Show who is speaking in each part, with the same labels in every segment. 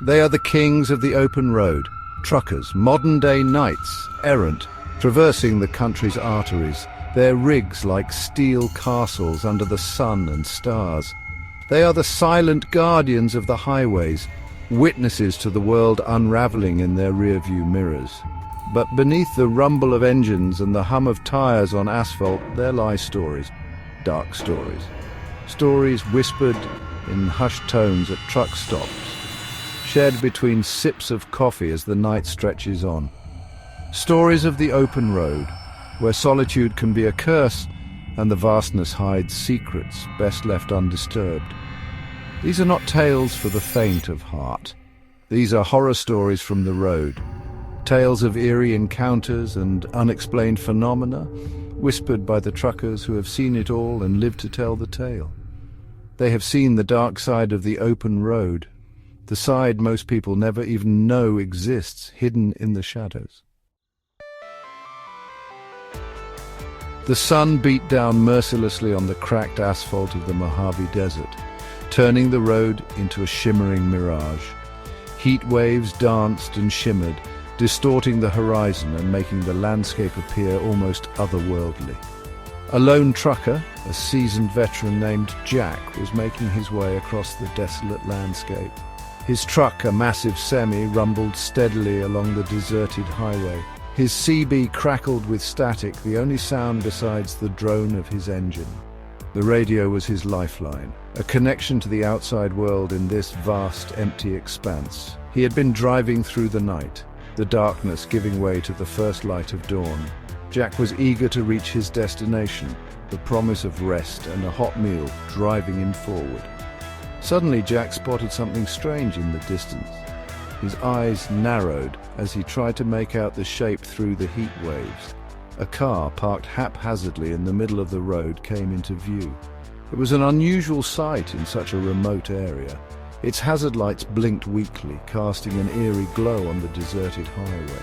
Speaker 1: They are the kings of the open road, truckers, modern-day knights, errant, traversing the country's arteries, their rigs like steel castles under the sun and stars. They are the silent guardians of the highways, witnesses to the world unraveling in their rearview mirrors. But beneath the rumble of engines and the hum of tires on asphalt, there lie stories, dark stories. Stories whispered in hushed tones at truck stops, shared between sips of coffee as the night stretches on. Stories of the open road, where solitude can be a curse and the vastness hides secrets best left undisturbed. These are not tales for the faint of heart. These are horror stories from the road, tales of eerie encounters and unexplained phenomena, whispered by the truckers who have seen it all and lived to tell the tale. They have seen the dark side of the open road, the side most people never even know exists, hidden in the shadows. The sun beat down mercilessly on the cracked asphalt of the Mojave Desert, turning the road into a shimmering mirage. Heat waves danced and shimmered, distorting the horizon and making the landscape appear almost otherworldly. A lone trucker, a seasoned veteran named Jack, was making his way across the desolate landscape. His truck, a massive semi, rumbled steadily along the deserted highway. His CB crackled with static, the only sound besides the drone of his engine. The radio was his lifeline, a connection to the outside world in this vast, empty expanse. He had been driving through the night, the darkness giving way to the first light of dawn. Jack was eager to reach his destination, the promise of rest and a hot meal driving him forward. Suddenly Jack spotted something strange in the distance. His eyes narrowed as he tried to make out the shape through the heat waves. A car parked haphazardly in the middle of the road came into view. It was an unusual sight in such a remote area. Its hazard lights blinked weakly, casting an eerie glow on the deserted highway.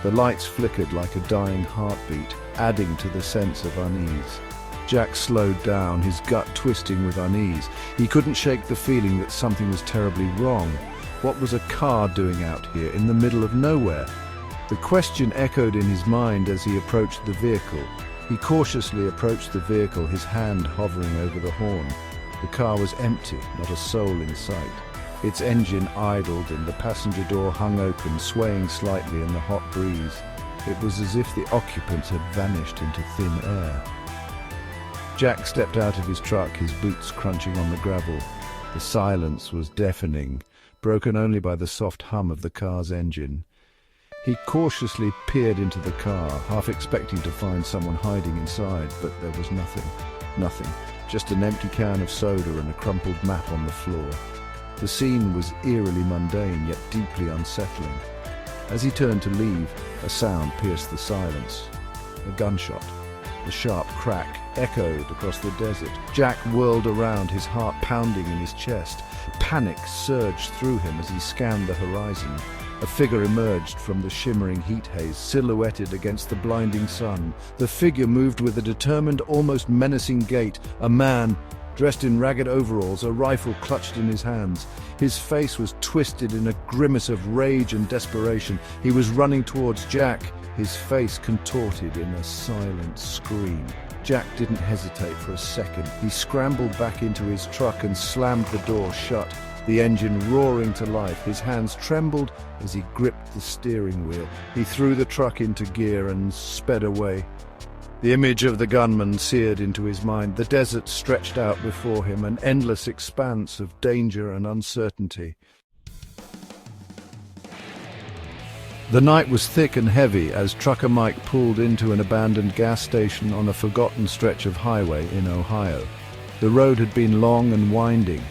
Speaker 1: The lights flickered like a dying heartbeat, adding to the sense of unease. Jack slowed down, his gut twisting with unease. He couldn't shake the feeling that something was terribly wrong. What was a car doing out here in the middle of nowhere? The question echoed in his mind as he approached the vehicle. He cautiously approached the vehicle, his hand hovering over the horn. The car was empty, not a soul in sight. Its engine idled and the passenger door hung open, swaying slightly in the hot breeze. It was as if the occupants had vanished into thin air. Jack stepped out of his truck, his boots crunching on the gravel. The silence was deafening, broken only by the soft hum of the car's engine. He cautiously peered into the car, half expecting to find someone hiding inside, but there was nothing. Nothing. Just an empty can of soda and a crumpled map on the floor. The scene was eerily mundane, yet deeply unsettling. As he turned to leave, a sound pierced the silence. A gunshot. The sharp crack echoed across the desert. Jack whirled around, his heart pounding in his chest. Panic surged through him as he scanned the horizon. A figure emerged from the shimmering heat haze, silhouetted against the blinding sun. The figure moved with a determined, almost menacing gait. A man, dressed in ragged overalls, a rifle clutched in his hands. His face was twisted in a grimace of rage and desperation. He was running towards Jack, his face contorted in a silent scream. Jack didn't hesitate for a second. He scrambled back into his truck and slammed the door shut, the engine roaring to life. His hands trembled as he gripped the steering wheel. He threw the truck into gear and sped away. The image of the gunman seared into his mind. The desert stretched out before him, an endless expanse of danger and uncertainty. The night was thick and heavy as Trucker Mike pulled into an abandoned gas station on a forgotten stretch of highway in Ohio. The road had been long and winding,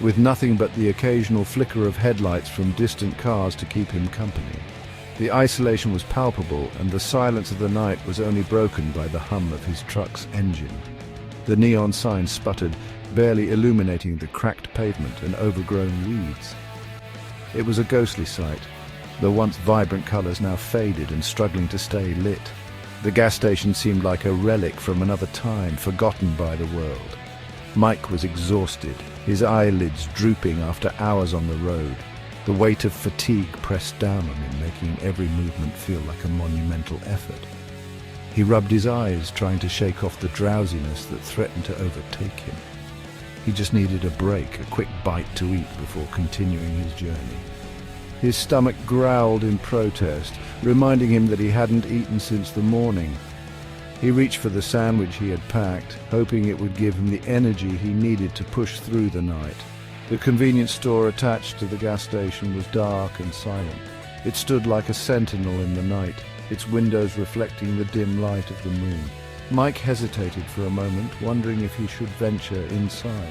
Speaker 1: with nothing but the occasional flicker of headlights from distant cars to keep him company. The isolation was palpable, and the silence of the night was only broken by the hum of his truck's engine. The neon sign sputtered, barely illuminating the cracked pavement and overgrown weeds. It was a ghostly sight, the once vibrant colors now faded and struggling to stay lit. The gas station seemed like a relic from another time, forgotten by the world. Mike was exhausted, his eyelids drooping after hours on the road. The weight of fatigue pressed down on him, making every movement feel like a monumental effort. He rubbed his eyes, trying to shake off the drowsiness that threatened to overtake him. He just needed a break, a quick bite to eat before continuing his journey. His stomach growled in protest, reminding him that he hadn't eaten since the morning. He reached for the sandwich he had packed, hoping it would give him the energy he needed to push through the night. The convenience store attached to the gas station was dark and silent. It stood like a sentinel in the night, its windows reflecting the dim light of the moon. Mike hesitated for a moment, wondering if he should venture inside.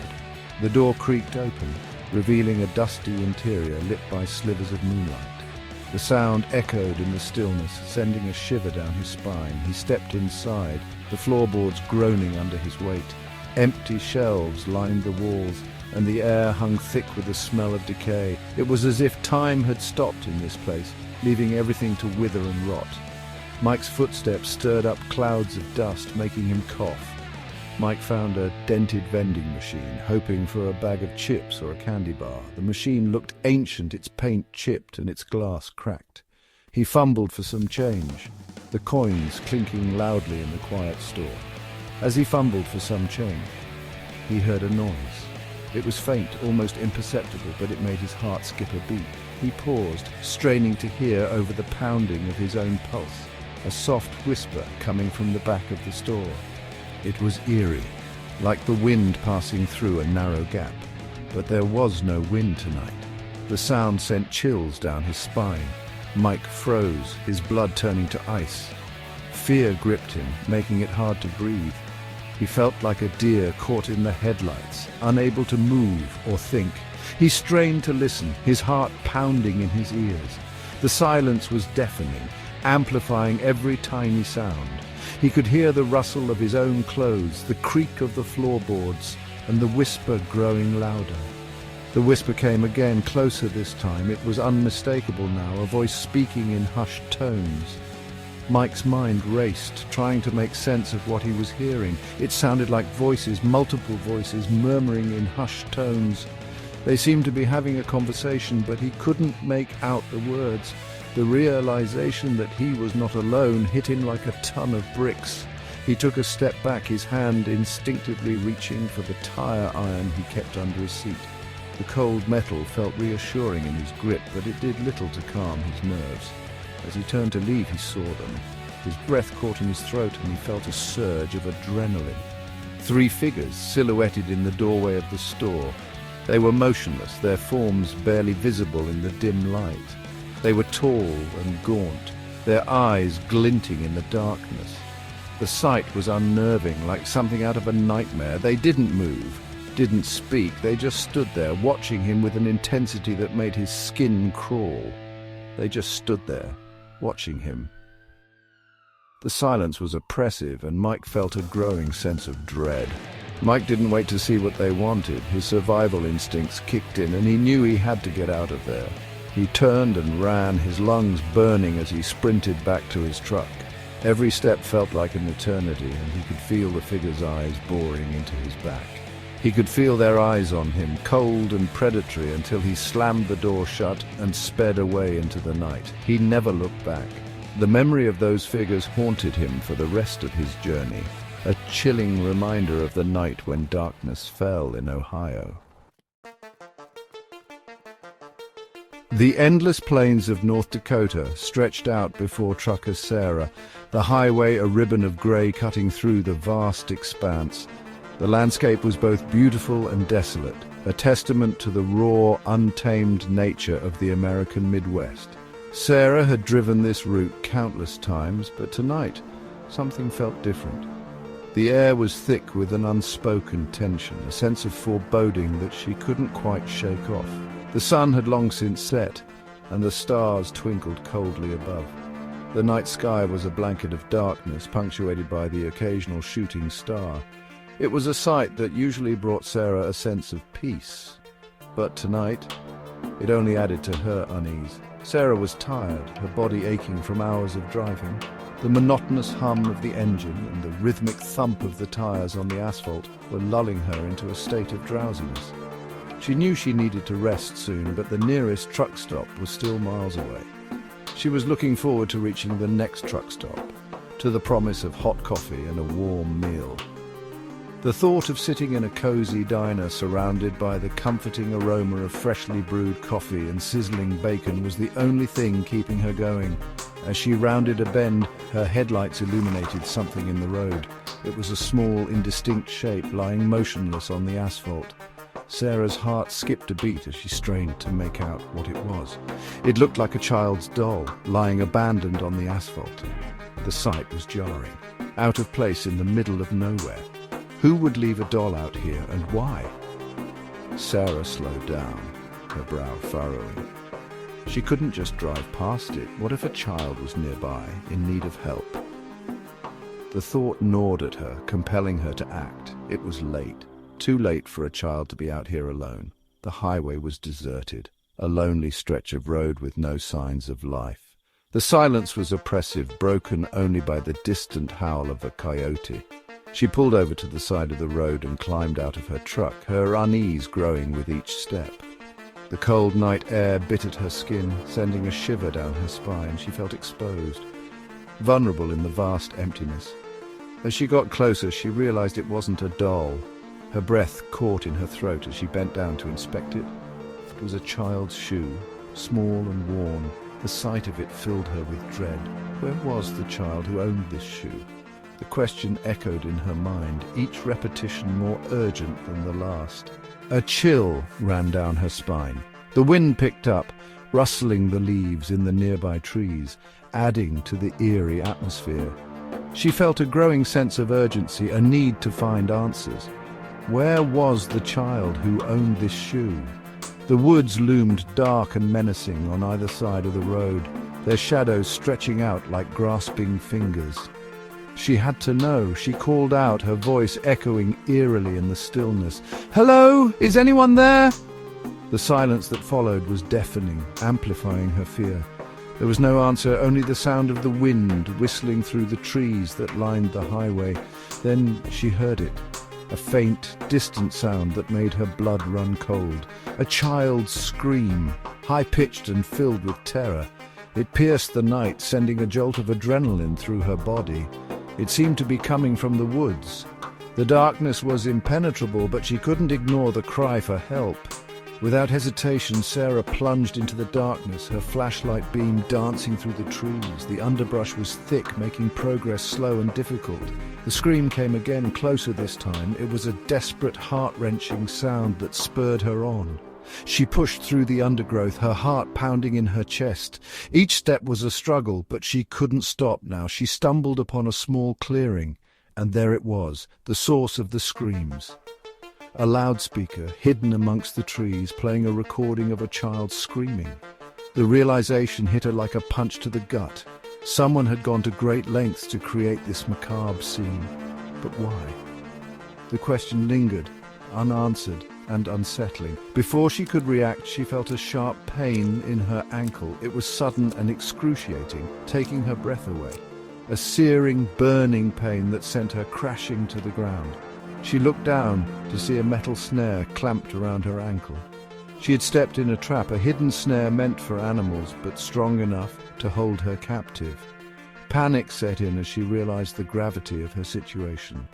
Speaker 1: The door creaked open, revealing a dusty interior lit by slivers of moonlight. The sound echoed in the stillness, sending a shiver down his spine. He stepped inside, the floorboards groaning under his weight. Empty shelves lined the walls, and the air hung thick with the smell of decay. It was as if time had stopped in this place, leaving everything to wither and rot. Mike's footsteps stirred up clouds of dust, making him cough. Mike found a dented vending machine, hoping for a bag of chips or a candy bar. The machine looked ancient, its paint chipped and its glass cracked. He fumbled for some change, the coins clinking loudly in the quiet store. As he fumbled for some change, he heard a noise. It was faint, almost imperceptible, but it made his heart skip a beat. He paused, straining to hear over the pounding of his own pulse, a soft whisper coming from the back of the store. It was eerie, like the wind passing through a narrow gap. But there was no wind tonight. The sound sent chills down his spine. Mike froze, his blood turning to ice. Fear gripped him, making it hard to breathe. He felt like a deer caught in the headlights, unable to move or think. He strained to listen, his heart pounding in his ears. The silence was deafening, amplifying every tiny sound. He could hear the rustle of his own clothes, the creak of the floorboards, and the whisper growing louder. The whisper came again, closer this time. It was unmistakable now, a voice speaking in hushed tones. Mike's mind raced, trying to make sense of what he was hearing. It sounded like voices, multiple voices, murmuring in hushed tones. They seemed to be having a conversation, but he couldn't make out the words. The realization that he was not alone hit him like a ton of bricks. He took a step back, his hand instinctively reaching for the tire iron he kept under his seat. The cold metal felt reassuring in his grip, but it did little to calm his nerves. As he turned to leave, he saw them. His breath caught in his throat, and he felt a surge of adrenaline. 3 figures silhouetted in the doorway of the store. They were motionless, their forms barely visible in the dim light. They were tall and gaunt, their eyes glinting in the darkness. The sight was unnerving, like something out of a nightmare. They didn't move, didn't speak. They just stood there, watching him with an intensity that made his skin crawl. They just stood there, watching him. The silence was oppressive, and Mike felt a growing sense of dread. Mike didn't wait to see what they wanted. His survival instincts kicked in, and he knew he had to get out of there. He turned and ran, his lungs burning as he sprinted back to his truck. Every step felt like an eternity, and he could feel the figure's eyes boring into his back. He could feel their eyes on him, cold and predatory, until he slammed the door shut and sped away into the night. He never looked back. The memory of those figures haunted him for the rest of his journey, a chilling reminder of the night when darkness fell in Ohio. The endless plains of North Dakota stretched out before trucker Sarah, the highway a ribbon of gray cutting through the vast expanse. The landscape was both beautiful and desolate, a testament to the raw, untamed nature of the American Midwest. Sarah had driven this route countless times, but tonight something felt different. The air was thick with an unspoken tension, a sense of foreboding that she couldn't quite shake off. The sun had long since set, and the stars twinkled coldly above. The night sky was a blanket of darkness, punctuated by the occasional shooting star. It was a sight that usually brought Sarah a sense of peace. But tonight, it only added to her unease. Sarah was tired, her body aching from hours of driving. The monotonous hum of the engine and the rhythmic thump of the tires on the asphalt were lulling her into a state of drowsiness. She knew she needed to rest soon, but the nearest truck stop was still miles away. She was looking forward to reaching the next truck stop, to the promise of hot coffee and a warm meal. The thought of sitting in a cozy diner surrounded by the comforting aroma of freshly brewed coffee and sizzling bacon was the only thing keeping her going. As she rounded a bend, her headlights illuminated something in the road. It was a small, indistinct shape lying motionless on the asphalt. Sarah's heart skipped a beat as she strained to make out what it was. It looked like a child's doll, lying abandoned on the asphalt. The sight was jarring, out of place in the middle of nowhere. Who would leave a doll out here, and why? Sarah slowed down, her brow furrowing. She couldn't just drive past it. What if a child was nearby, in need of help? The thought gnawed at her, compelling her to act. It was late. Too late for a child to be out here alone. The highway was deserted, a lonely stretch of road with no signs of life. The silence was oppressive, broken only by the distant howl of a coyote. She pulled over to the side of the road and climbed out of her truck, her unease growing with each step. The cold night air bit at her skin, sending a shiver down her spine. She felt exposed, vulnerable in the vast emptiness. As she got closer, she realized it wasn't a doll. Her breath caught in her throat as she bent down to inspect it. It was a child's shoe, small and worn. The sight of it filled her with dread. Where was the child who owned this shoe? The question echoed in her mind, each repetition more urgent than the last. A chill ran down her spine. The wind picked up, rustling the leaves in the nearby trees, adding to the eerie atmosphere. She felt a growing sense of urgency, a need to find answers. Where was the child who owned this shoe? The woods loomed dark and menacing on either side of the road, their shadows stretching out like grasping fingers. She had to know. She called out, her voice echoing eerily in the stillness. "Hello? Is anyone there?" The silence that followed was deafening, amplifying her fear. There was no answer, only the sound of the wind whistling through the trees that lined the highway. Then she heard it, a faint, distant sound that made her blood run cold. A child's scream, high-pitched and filled with terror. It pierced the night, sending a jolt of adrenaline through her body. It seemed to be coming from the woods. The darkness was impenetrable, but she couldn't ignore the cry for help. Without hesitation, Sarah plunged into the darkness, her flashlight beam dancing through the trees. The underbrush was thick, making progress slow and difficult. The scream came again, closer this time. It was a desperate, heart-wrenching sound that spurred her on. She pushed through the undergrowth, her heart pounding in her chest. Each step was a struggle, but she couldn't stop now. She stumbled upon a small clearing, and there it was, the source of the screams. A loudspeaker, hidden amongst the trees, playing a recording of a child screaming. The realization hit her like a punch to the gut. Someone had gone to great lengths to create this macabre scene. But why? The question lingered, unanswered and unsettling. Before she could react, she felt a sharp pain in her ankle. It was sudden and excruciating, taking her breath away. A searing, burning pain that sent her crashing to the ground. She looked down to see a metal snare clamped around her ankle. She had stepped in a trap, a hidden snare meant for animals, but strong enough to hold her captive. Panic set in as she realized the gravity of her situation.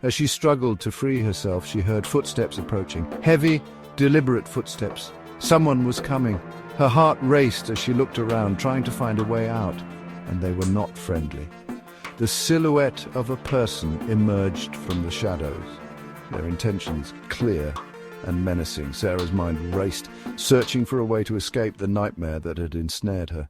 Speaker 1: As she struggled to free herself, she heard footsteps approaching. Heavy, deliberate footsteps. Someone was coming. Her heart raced as she looked around, trying to find a way out, and they were not friendly. The silhouette of a person emerged from the shadows, their intentions clear and menacing. Sarah's mind raced, searching for a way to escape the nightmare that had ensnared her.